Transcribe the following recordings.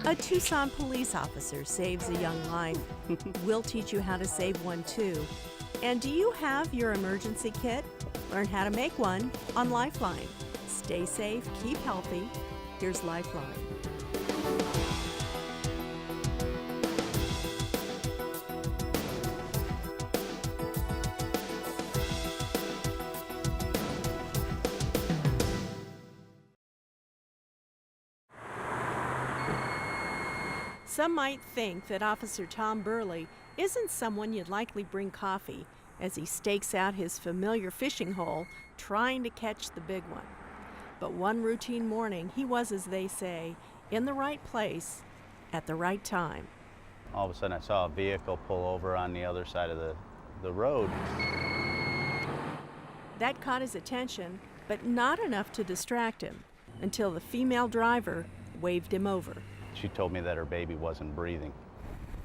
A Tucson police officer saves a young life. We'll teach you how to save one too. And do you have your emergency kit? Learn how to make one on Lifeline. Stay safe, keep healthy. Here's Lifeline. Some might think that Officer Tom Burley isn't someone you'd likely bring coffee as he stakes out his familiar fishing hole trying to catch the big one. But one routine morning, he was, as they say, in the right place at the right time. All of a sudden I saw a vehicle pull over on the other side of the road. That caught his attention, but not enough to distract him until the female driver waved him over. She told me that her baby wasn't breathing.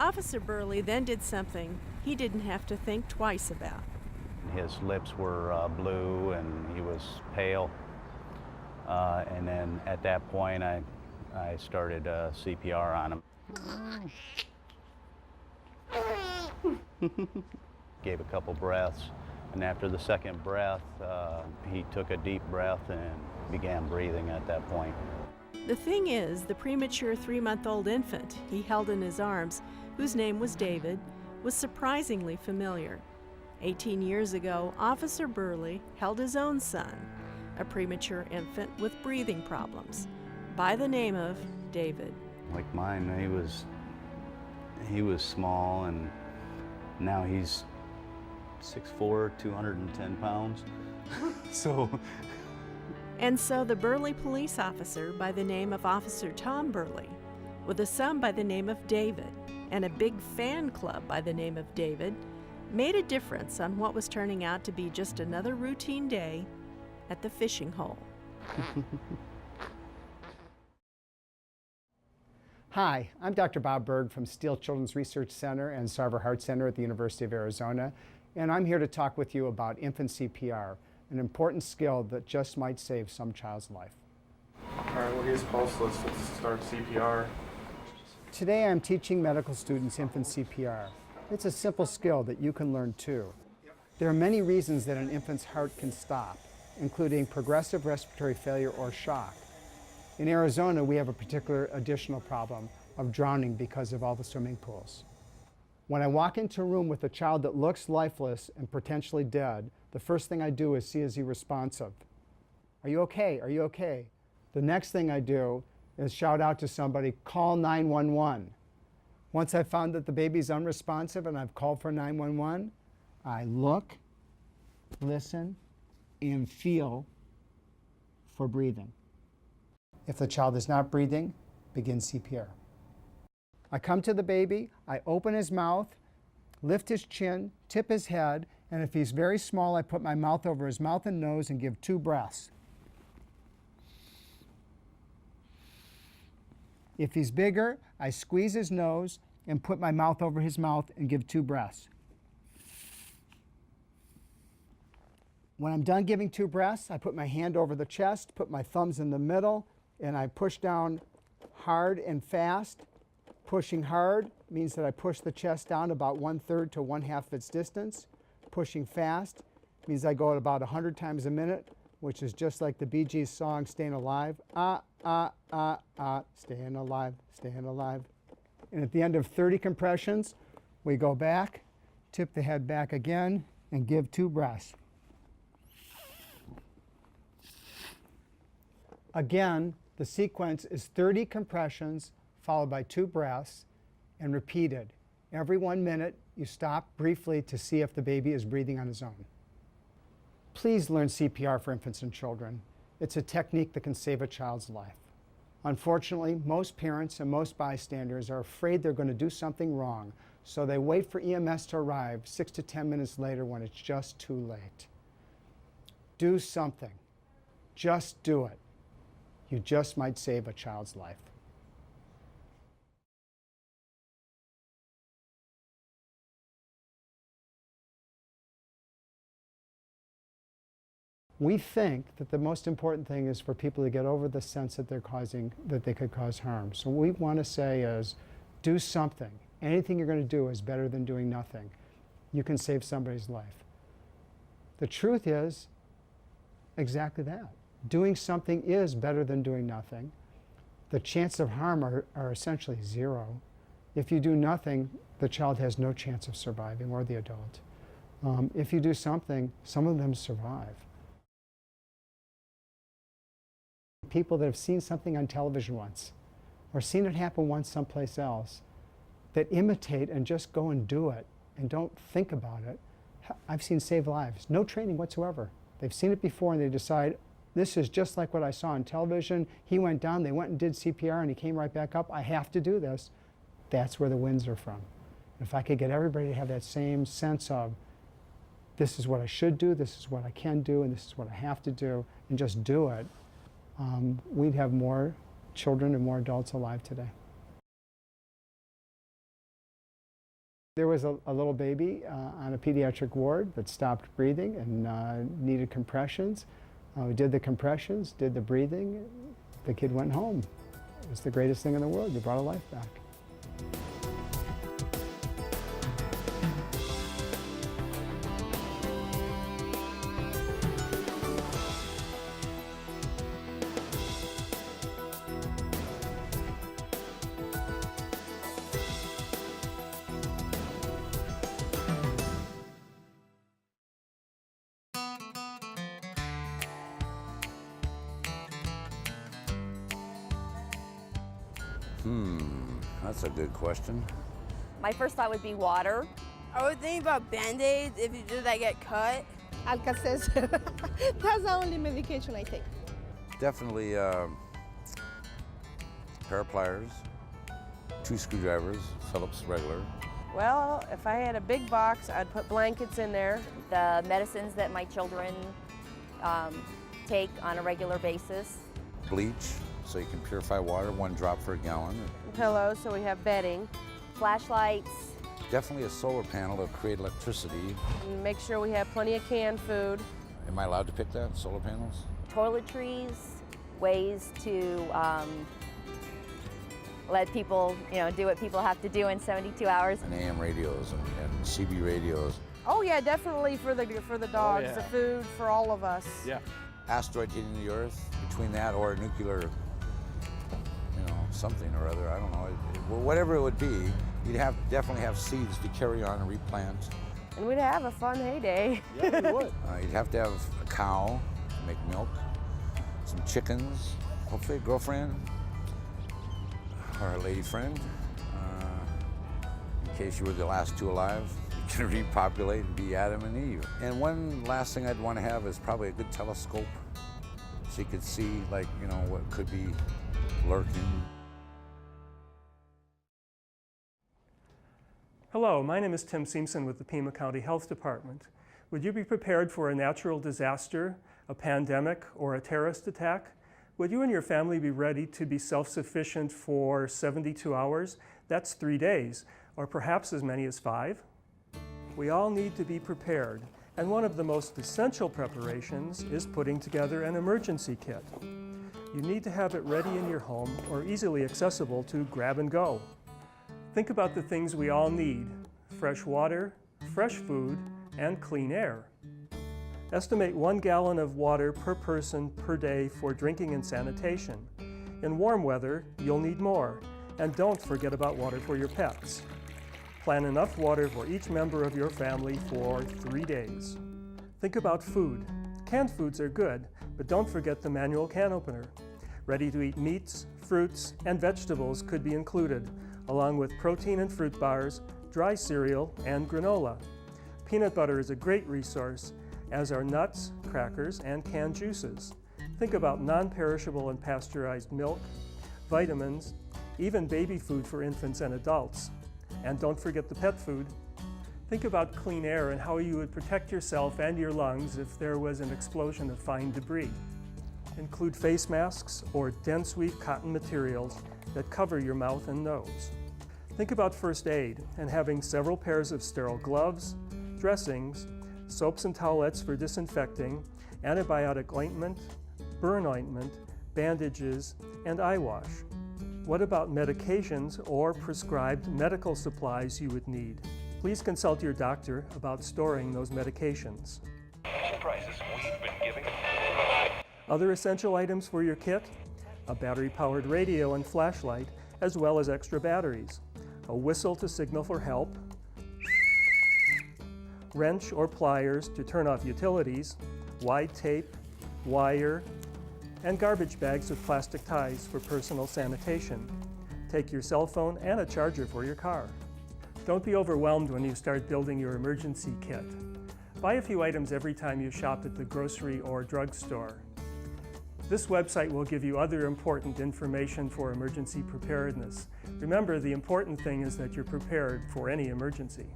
Officer Burley then did something he didn't have to think twice about. His lips were blue and he was pale. And then at that point I started CPR on him. Gave a couple breaths, and after the second breath, he took a deep breath and began breathing at that point. The thing is, the premature 3-month-old infant he held in his arms, whose name was David, was surprisingly familiar. 18 years ago, Officer Burley held his own son, a premature infant with breathing problems, by the name of David. Like mine, he was small, and now he's 6'4", 210 pounds. And so the Burley police officer by the name of Officer Tom Burley, with a son by the name of David, and a big fan club by the name of David, made a difference on what was turning out to be just another routine day at the fishing hole. Hi, I'm Dr. Bob Berg from Steele Children's Research Center and Sarver Heart Center at the University of Arizona, and I'm here to talk with you about infant CPR, an important skill that just might save some child's life. All right, we'll get his pulse. Let's start CPR. Today I'm teaching medical students infant CPR. It's a simple skill that you can learn too. There are many reasons that an infant's heart can stop, including progressive respiratory failure or shock. In Arizona, we have a particular additional problem of drowning because of all the swimming pools. When I walk into a room with a child that looks lifeless and potentially dead, the first thing I do is see, is he responsive? Are you okay? Are you okay? The next thing I do is shout out to somebody, call 911. Once I've found that the baby's unresponsive and I've called for 911, I look, listen, and feel for breathing. If the child is not breathing, begin CPR. I come to the baby, I open his mouth, lift his chin, tip his head, and if he's very small, I put my mouth over his mouth and nose and give 2 breaths. If he's bigger, I squeeze his nose and put my mouth over his mouth and give 2 breaths. When I'm done giving 2 breaths, I put my hand over the chest, put my thumbs in the middle, and I push down hard and fast. Pushing hard means that I push the chest down about 1/3 to 1/2 its distance. Pushing fast means I go at about 100 times a minute, which is just like the Bee Gees song, Staying Alive. Staying alive, staying alive. And at the end of 30 compressions, we go back, tip the head back again, and give 2 breaths. Again, the sequence is 30 compressions followed by 2 breaths and repeated. Every 1 minute, you stop briefly to see if the baby is breathing on his own. Please learn CPR for infants and children. It's a technique that can save a child's life. Unfortunately, most parents and most bystanders are afraid they're going to do something wrong, so they wait for EMS to arrive 6 to 10 minutes later when it's just too late. Do something. Just do it. You just might save a child's life. We think that the most important thing is for people to get over the sense that they could cause harm. So what we want to say is, do something. Anything you're going to do is better than doing nothing. You can save somebody's life. The truth is exactly that. Doing something is better than doing nothing. The chances of harm are essentially zero. If you do nothing, the child has no chance of surviving, or the adult. If you do something, some of them survive. People that have seen something on television once, or seen it happen once someplace else, that imitate and just go and do it and don't think about it, I've seen save lives. No training whatsoever. They've seen it before and they decide, this is just like what I saw on television. He went down, they went and did CPR, and he came right back up. I have to do this. That's where the wins are from. If I could get everybody to have that same sense of, this is what I should do, this is what I can do, and this is what I have to do, and just do it, we'd have more children and more adults alive today. There was a little baby on a pediatric ward that stopped breathing and needed compressions. We did the compressions, did the breathing. The kid went home. It was the greatest thing in the world. We brought a life back. That's a good question. My first thought would be water. I would think about Band-Aids if you do that get cut. Alka-Seltzer. That's the only medication I take. Definitely pair of pliers, 2 screwdrivers, Phillips regular. Well, if I had a big box, I'd put blankets in there. The medicines that my children take on a regular basis. Bleach, so you can purify water, 1 drop per gallon. Pillows, so we have bedding. Flashlights. Definitely a solar panel to create electricity. And make sure we have plenty of canned food. Am I allowed to pick that, solar panels? Toiletries, ways to let people, do what people have to do in 72 hours. And AM radios and CB radios. Oh yeah, definitely for the dogs, the food for all of us. Yeah. Asteroid hitting the Earth, between that or a nuclear, something or other, I don't know. Whatever it would be, you'd definitely have seeds to carry on and replant. And we'd have a fun heyday. Yeah, we would. You'd have to have a cow to make milk, some chickens, hopefully a girlfriend or a lady friend. In case you were the last 2 alive, you can repopulate and be Adam and Eve. And one last thing I'd want to have is probably a good telescope so you could see, what could be lurking. Hello, my name is Tim Simpson with the Pima County Health Department. Would you be prepared for a natural disaster, a pandemic, or a terrorist attack? Would you and your family be ready to be self-sufficient for 72 hours? That's 3 days, or perhaps as many as 5. We all need to be prepared, and one of the most essential preparations is putting together an emergency kit. You need to have it ready in your home or easily accessible to grab and go. Think about the things we all need: fresh water, fresh food, and clean air. Estimate 1 gallon of water per person per day for drinking and sanitation. In warm weather, you'll need more, and don't forget about water for your pets. Plan enough water for each member of your family for 3 days. Think about food. Canned foods are good, but don't forget the manual can opener. Ready-to-eat meats, fruits, and vegetables could be included, along with protein and fruit bars, dry cereal, and granola. Peanut butter is a great resource, as are nuts, crackers, and canned juices. Think about non-perishable and pasteurized milk, vitamins, even baby food for infants and adults. And don't forget the pet food. Think about clean air and how you would protect yourself and your lungs if there was an explosion of fine debris. Include face masks or dense weave cotton materials that cover your mouth and nose. Think about first aid and having several pairs of sterile gloves, dressings, soaps and towelettes for disinfecting, antibiotic ointment, burn ointment, bandages, and eye wash. What about medications or prescribed medical supplies you would need? Please consult your doctor about storing those medications. Prices we've been giving. Other essential items for your kit: a battery-powered radio and flashlight, as well as extra batteries, a whistle to signal for help, wrench or pliers to turn off utilities, wide tape, wire, and garbage bags with plastic ties for personal sanitation. Take your cell phone and a charger for your car. Don't be overwhelmed when you start building your emergency kit. Buy a few items every time you shop at the grocery or drugstore. This website will give you other important information for emergency preparedness. Remember, the important thing is that you're prepared for any emergency.